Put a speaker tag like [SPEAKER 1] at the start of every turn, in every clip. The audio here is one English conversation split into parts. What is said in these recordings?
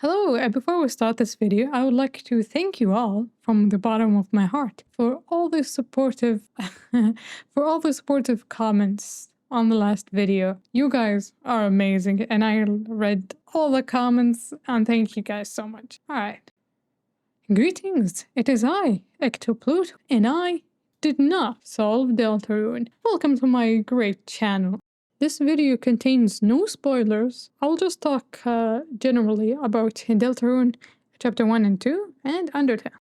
[SPEAKER 1] Hello, before we start this video, I would like to thank you all from the bottom of my heart for all the supportive comments on the last video. You guys are amazing and I read all the comments and thank you guys so much. Alright. Greetings, it is I, Ectopluto, and I did not solve Deltarune. Welcome to my great channel. This video contains no spoilers. I'll just talk generally about Deltarune Chapter 1 and 2 and Undertale.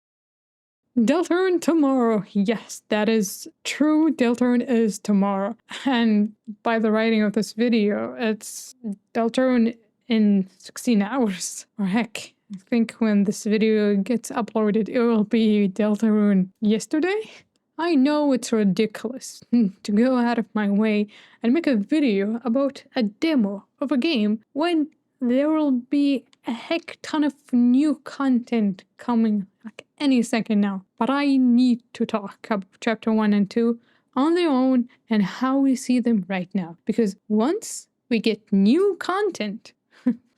[SPEAKER 1] Deltarune tomorrow. Yes, that is true. Deltarune is tomorrow. And by the writing of this video, it's Deltarune in 16 hours. Or heck, I think when this video gets uploaded, it will be Deltarune yesterday. I know it's ridiculous to go out of my way and make a video about a demo of a game when there will be a heck ton of new content coming like any second now. But I need to talk about Chapter 1 and 2 on their own and how we see them right now. Because once we get new content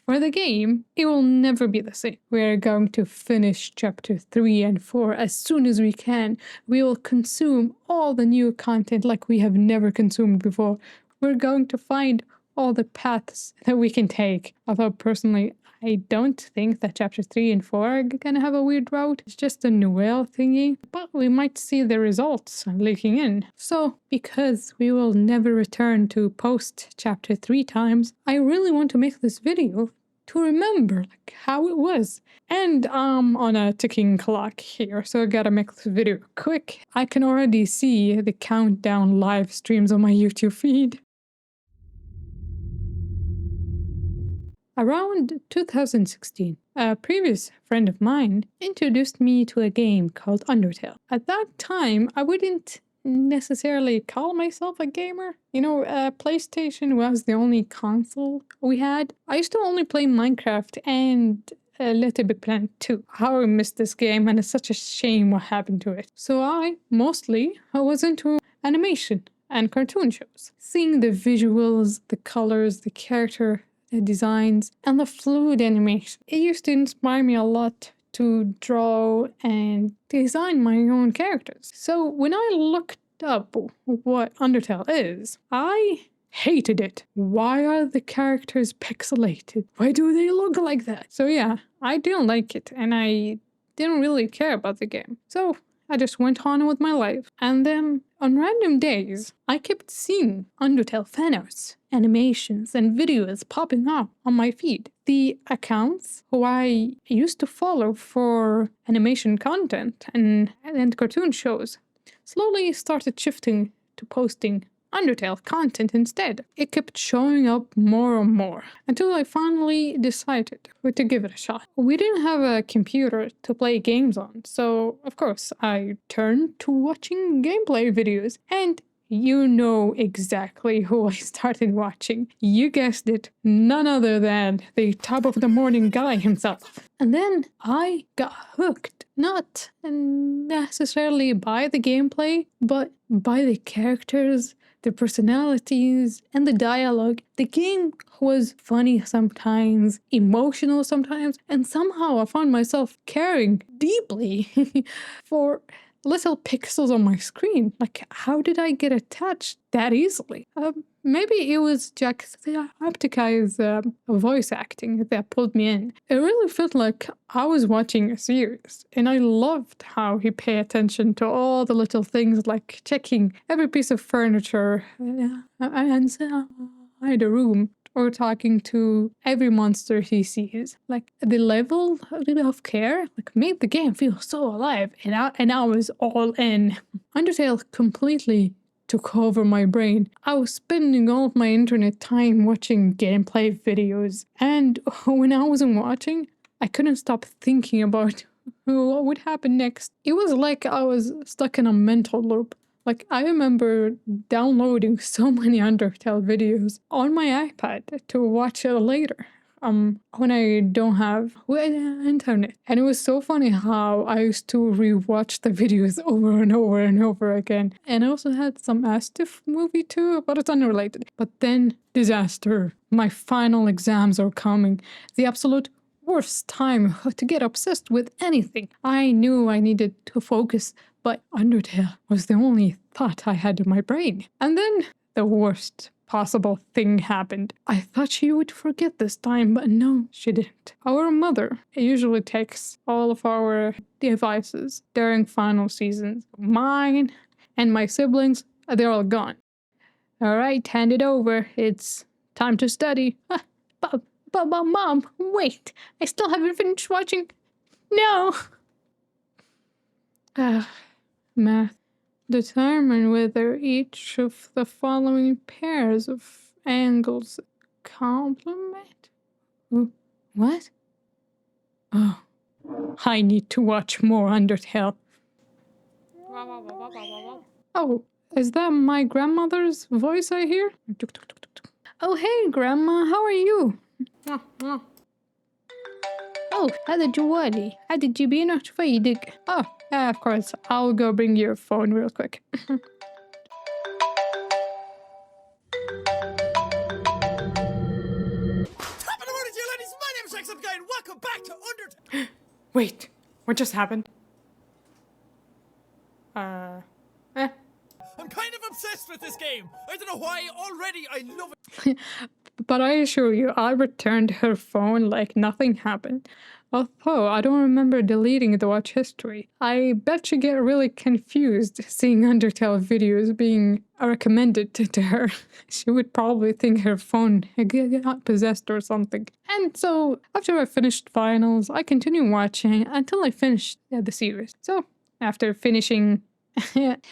[SPEAKER 1] for the game, it will never be the same. We're going to finish Chapter 3 and 4 as soon as we can. We will consume all the new content like we have never consumed before. We're going to find all the paths that we can take. Although personally, I don't think that Chapter 3 and 4 are gonna have a weird route. It's just a Noel thingy. But we might see the results leaking in. So, because we will never return to post Chapter 3 times, I really want to make this video to remember like how it was. And I'm on a ticking clock here, so I gotta make this video quick. I can already see the countdown live streams on my YouTube feed. Around 2016, a previous friend of mine introduced me to a game called Undertale. At that time, I wouldn't necessarily call myself a gamer. You know, PlayStation was the only console we had. I used to only play Minecraft and Little Big Planet 2. How I missed this game, and it's such a shame what happened to it. So I was into animation and cartoon shows. Seeing the visuals, the colors, the character designs, and the fluid animation. It used to inspire me a lot to draw and design my own characters. So when I looked up what Undertale is, I hated it. Why are the characters pixelated? Why do they look like that? So yeah, I didn't like it and I didn't really care about the game. So I just went on with my life. And then on random days, I kept seeing Undertale fanarts, animations, and videos popping up on my feed. The accounts who I used to follow for animation content and cartoon shows slowly started shifting to posting Undertale content instead. It kept showing up more and more until I finally decided to give it a shot. We didn't have a computer to play games on, so of course I turned to watching gameplay videos, and you know exactly who I started watching. You guessed it, none other than the top of the morning guy himself. And then I got hooked, not necessarily by the gameplay, but by the characters, the personalities, and the dialogue. The game was funny sometimes, emotional sometimes, and somehow I found myself caring deeply for little pixels on my screen. Like, how did I get attached that easily? Maybe it was Jacksepticeye's voice acting that pulled me in. It really felt like I was watching a series, and I loved how he paid attention to all the little things, like checking every piece of furniture inside a room, or talking to every monster he sees. Like, the level of care made the game feel so alive, and I was all in. Undertale completely took over my brain. I was spending all of my internet time watching gameplay videos, and when I wasn't watching, I couldn't stop thinking about what would happen next. It was like I was stuck in a mental loop. Like, I remember downloading so many Undertale videos on my iPad to watch it later. When I don't have internet. And it was so funny how I used to rewatch the videos over and over and over again. And I also had some Astif movie too, but it's unrelated. But then, disaster. My final exams are coming. The absolute worst time to get obsessed with anything. I knew I needed to focus, but Undertale was the only thought I had in my brain. And then the worst possible thing happened. I thought she would forget this time, but no, she didn't. Our mother usually takes all of our devices during final seasons. Mine and my siblings, they're all gone. All right, hand it over. It's time to study. But Mom, wait. I still haven't finished watching. No. Math. Determine whether each of the following pairs of angles complement. What? Oh, I need to watch more Undertale. Oh, is that my grandmother's voice I hear? Oh, hey, Grandma, how are you? Oh, هذا جوالي. هذا تجيبينه تفيدك. Oh, yeah, of course. I'll go bring your phone real quick.
[SPEAKER 2] Top of the morning to you, ladies. My name is Jacksepticeye, and welcome back to Undertale.
[SPEAKER 1] Wait, what just happened?
[SPEAKER 2] I'm kind of obsessed with this game. I don't know why. Already, I love it.
[SPEAKER 1] But I assure you, I returned her phone like nothing happened. Although I don't remember deleting the watch history. I bet she get really confused seeing Undertale videos being recommended to her. She would probably think her phone got possessed or something. And so, after I finished finals, I continued watching until I finished the series. So, after finishing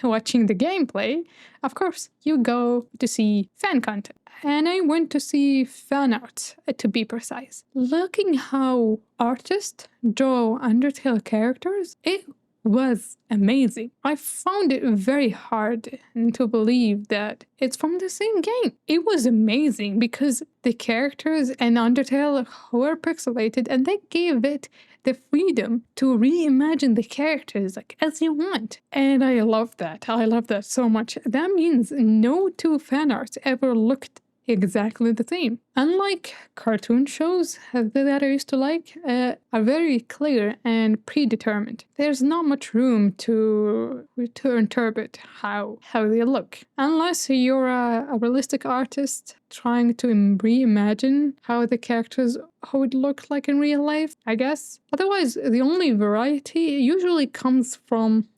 [SPEAKER 1] watching the gameplay, of course, you go to see fan content. And I went to see fan art, to be precise. Looking how artists draw Undertale characters, it was amazing. I found it very hard to believe that it's from the same game. It was amazing because the characters in Undertale were pixelated and they gave it the freedom to reimagine the characters like as you want. And I love that. I love that so much. That means no two fan arts ever looked exactly the same. Unlike cartoon shows that I used to like, are very clear and predetermined. There's not much room to interpret how they look. Unless you're a realistic artist trying to reimagine how the characters would look like in real life, I guess. Otherwise, the only variety usually comes from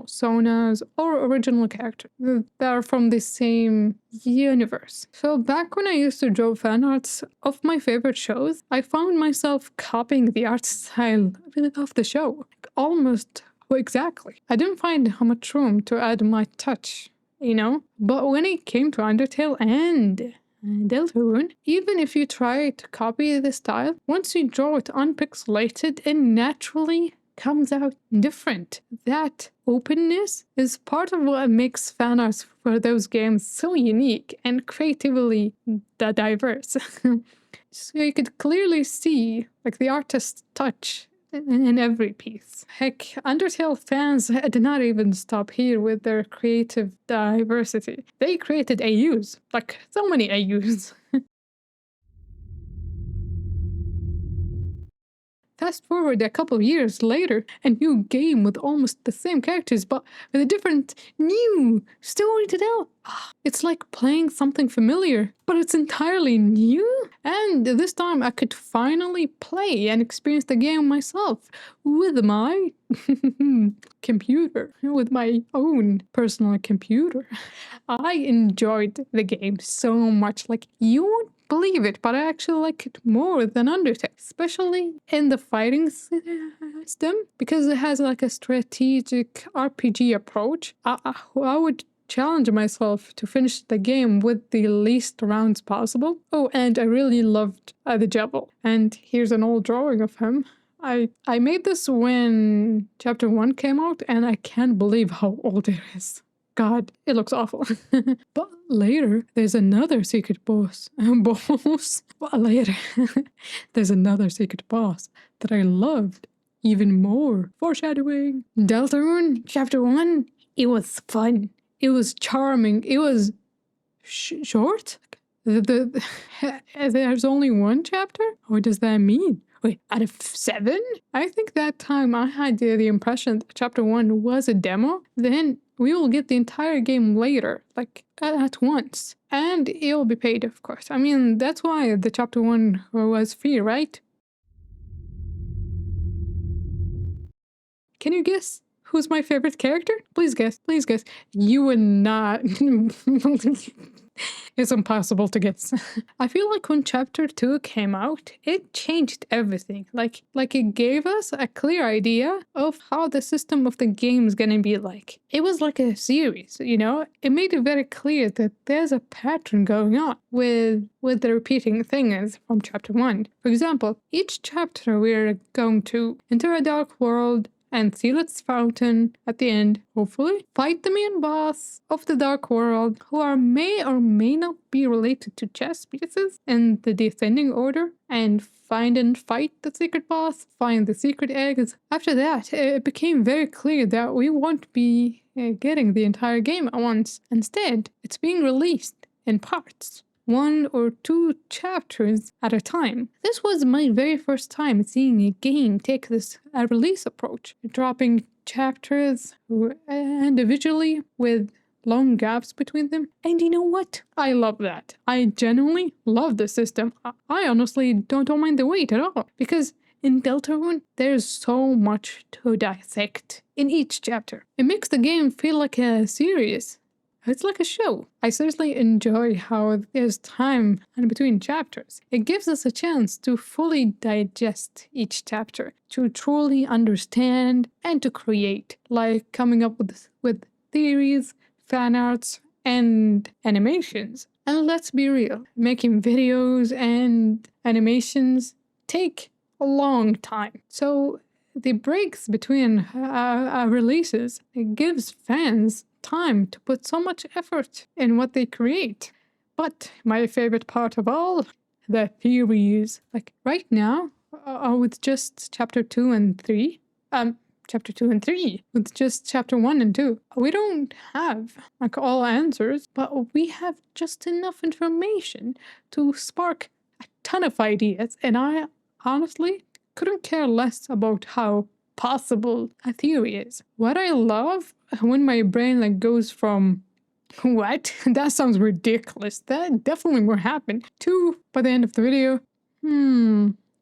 [SPEAKER 1] Sona's or original characters that are from the same universe. So back when I used to draw fan arts of my favorite shows, I found myself copying the art style of the show, almost exactly. I didn't find how much room to add my touch, But when it came to Undertale and Deltarune, even if you try to copy the style, once you draw it unpixelated, it naturally comes out different. That openness is part of what makes fan arts for those games so unique and creatively diverse. So you could clearly see the artist's touch in every piece. Heck, Undertale fans did not even stop here with their creative diversity. They created AUs, so many AUs. Fast forward a couple of years later, a new game with almost the same characters, but with a different, new story to tell. It's like playing something familiar, but it's entirely new. And this time I could finally play and experience the game myself with my computer, with my own personal computer. I enjoyed the game so much. You won't believe it, but I actually like it more than Undertale, especially in the fighting system, because it has a strategic RPG approach. I would challenge myself to finish the game with the least rounds possible. Oh, and I really loved the Jebel. And here's an old drawing of him. I made this when Chapter 1 came out, and I can't believe how old it is. God, it looks awful. But later, there's another secret boss. But later, there's another secret boss that I loved even more. Foreshadowing. Deltarune, Chapter 1, it was fun. It was charming. It was short. There's only one chapter? What does that mean? Wait, out of 7? I think that time I had the impression that chapter 1 was a demo. Then we will get the entire game later, like at once. And it will be paid, of course. I mean, that's why the chapter 1 was free, right? Can you guess who's my favorite character? Please guess. Please guess. You would not. It's impossible to guess. I feel like when chapter 2 came out, it changed everything. Like it gave us a clear idea of how the system of the game is gonna be like. It was like a series, you know? It made it very clear that there's a pattern going on with the repeating things from chapter 1. For example, each chapter we're going to enter a dark world and seal its fountain at the end, hopefully. Fight the main boss of the Dark World, who may or may not be related to chess pieces in the descending order, and find and fight the secret boss, find the secret eggs. After that, it became very clear that we won't be getting the entire game at once. Instead, it's being released in parts. 1 or 2 chapters at a time. This was my very first time seeing a game take this release approach, dropping chapters individually with long gaps between them. And you know what? I love that. I genuinely love the system. I honestly don't mind the wait at all, because in Deltarune, there's so much to dissect in each chapter. It makes the game feel like a series. It's like a show. I seriously enjoy how there's time in between chapters. It gives us a chance to fully digest each chapter, to truly understand and to create, like coming up with theories, fan arts, and animations. And let's be real, making videos and animations take a long time. So the breaks between releases, it gives fans time to put so much effort in what they create. But my favorite part of all, the theories. Like right now, with just chapter 2 and 3, with just chapter 1 and 2, we don't have like all answers, but we have just enough information to spark a ton of ideas. And I honestly couldn't care less about how possible a theory is. What I love when my brain goes from what? That sounds ridiculous. That definitely will happen. To, by the end of the video,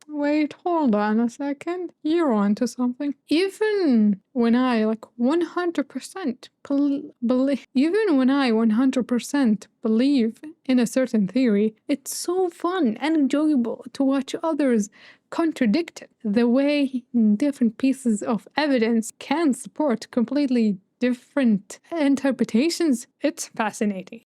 [SPEAKER 1] wait, hold on a second. You're onto something. Even when I 100% believe in a certain theory, it's so fun and enjoyable to watch others contradict it. The way different pieces of evidence can support completely different interpretations, it's fascinating.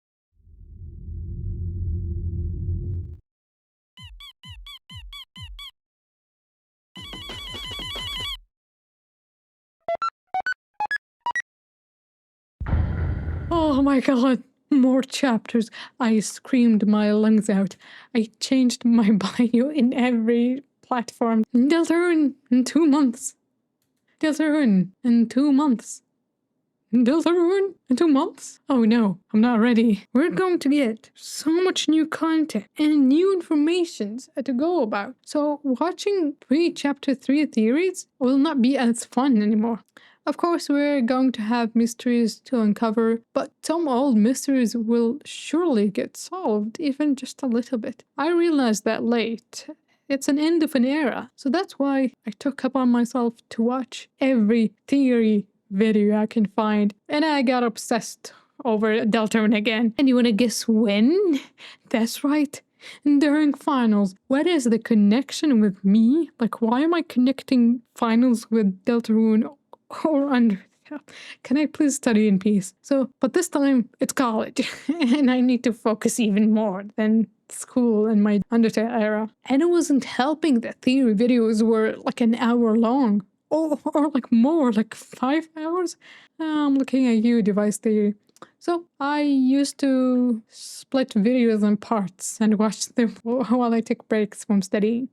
[SPEAKER 1] Oh my god, more chapters. I screamed my lungs out. I changed my bio in every platform. Deltarune in 2 months. Deltarune in 2 months. Deltarune in 2 months? Oh no, I'm not ready. We're going to get so much new content and new information to go about. So watching pre-chapter 3 theories will not be as fun anymore. Of course, we're going to have mysteries to uncover, but some old mysteries will surely get solved, even just a little bit. I realized that late. It's an end of an era, so that's why I took upon myself to watch every theory video I can find, and I got obsessed over Deltarune again. And you wanna guess when? That's right, during finals. What is the connection with me? Why am I connecting finals with Deltarune or Undertale? Can I please study in peace? But this time it's college, and I need to focus even more than school and my Undertale era. And it wasn't helping that theory videos were an hour long. Or more, 5 hours? I'm looking at you, device theory. So I used to split videos in parts and watch them while I take breaks from studying.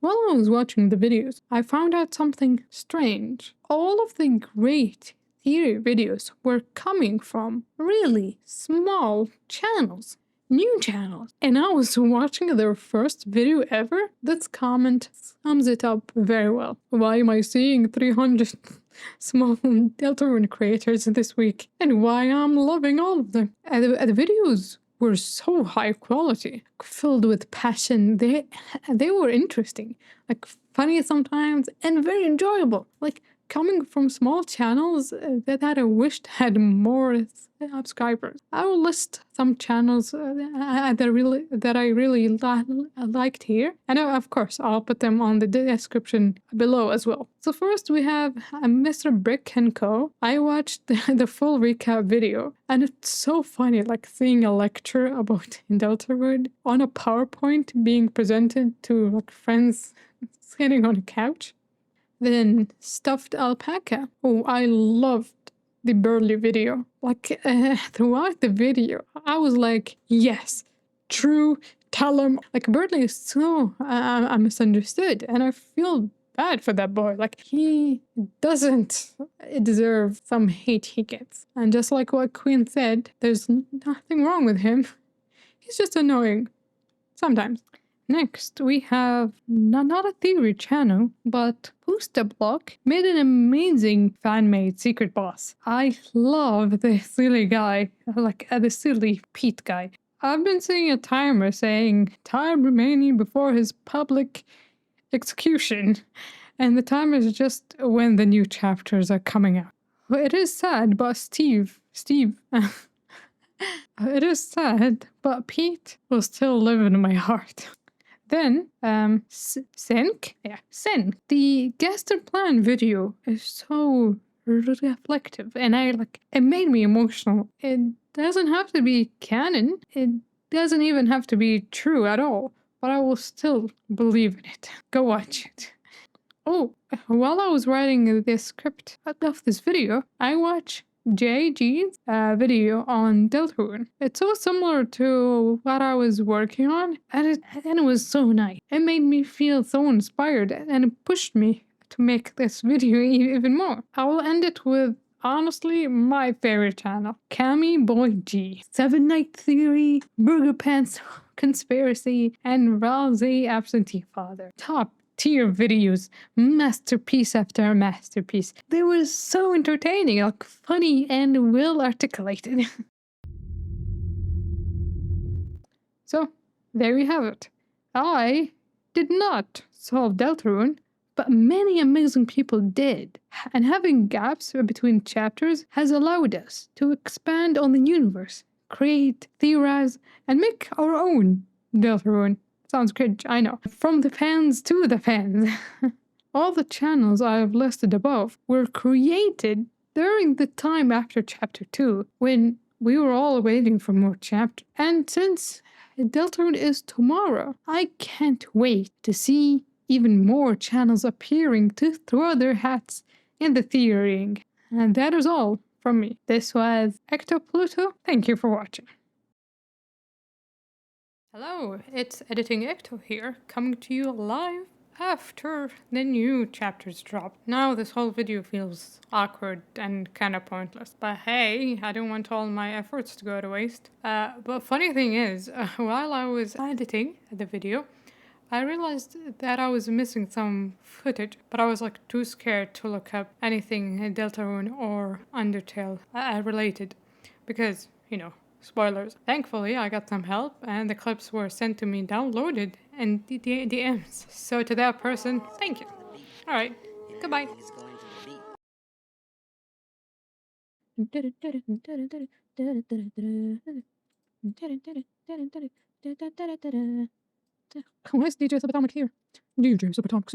[SPEAKER 1] While I was watching the videos, I found out something strange. All of the great theory videos were coming from really small channels. new channels. And I was watching their first video ever. This comment sums it up very well. Why am I seeing 300 small Deltarune creators this week? And why I'm loving all of them. The videos were so high quality, filled with passion. They were interesting, like funny sometimes, and very enjoyable. Like coming from small channels that I wished had more subscribers. I will list some channels that I really liked here, and of course I'll put them on the description below as well. So first we have Mr. Brick and Co. I watched the full recap video, and it's so funny, like seeing a lecture about Deltarune on a PowerPoint being presented to like friends sitting on a couch. Then Stuffed Alpaca. Oh, I loved the Burley video. Like, throughout the video, I was like, yes, true, tell him. Like, Burley is so misunderstood, and I feel bad for that boy. Like, he doesn't deserve some hate he gets. And just like what Queen said, there's nothing wrong with him. He's just annoying. Sometimes. Next, we have not a theory channel, but Block made an amazing fan-made secret boss. I love the silly guy, like the silly Pete guy. I've been seeing a timer saying time remaining before his public execution, and the timer is just when the new chapters are coming out. It is sad, but Steve, it is sad, but Pete will still live in my heart. Then, Senk. The guest and plan video is so reflective, and it made me emotional. It doesn't have to be canon. It doesn't even have to be true at all, but I will still believe in it. Go watch it. Oh, while I was writing the script of this video, I watched JG's video on Deltarune. It's so similar to what I was working on, and it was so nice. It made me feel so inspired, and it pushed me to make this video even more. I will end it with, honestly, my favorite channel, Cami Boy G. 7 Night Theory, Burger Pants Conspiracy, and Ralsei Absentee Father. Top tier videos, masterpiece after masterpiece. They were so entertaining, like funny and well articulated. So, there you have it. I did not solve Deltarune, but many amazing people did. And having gaps between chapters has allowed us to expand on the universe, create, theorize, and make our own Deltarune. Sounds cringe, I know. From the fans to the fans. All the channels I have listed above were created during the time after Chapter 2, when we were all waiting for more chapters. And since Deltarune is tomorrow, I can't wait to see even more channels appearing to throw their hats in the theorying. And that is all from me. This was Ecto Pluto. Thank you for watching. Hello, it's Editing Ecto here, coming to you live after the new chapters dropped. Now this whole video feels awkward and kinda pointless, but hey, I don't want all my efforts to go to waste. But funny thing is, while I was editing the video, I realized that I was missing some footage, but I was like too scared to look up anything Deltarune or Undertale related, because, you know, spoilers. Thankfully, I got some help, and the clips were sent to me downloaded in DMs. So to that person, thank you. Alright, goodbye. Where's DJ Subatomic here? DJ Subatomic.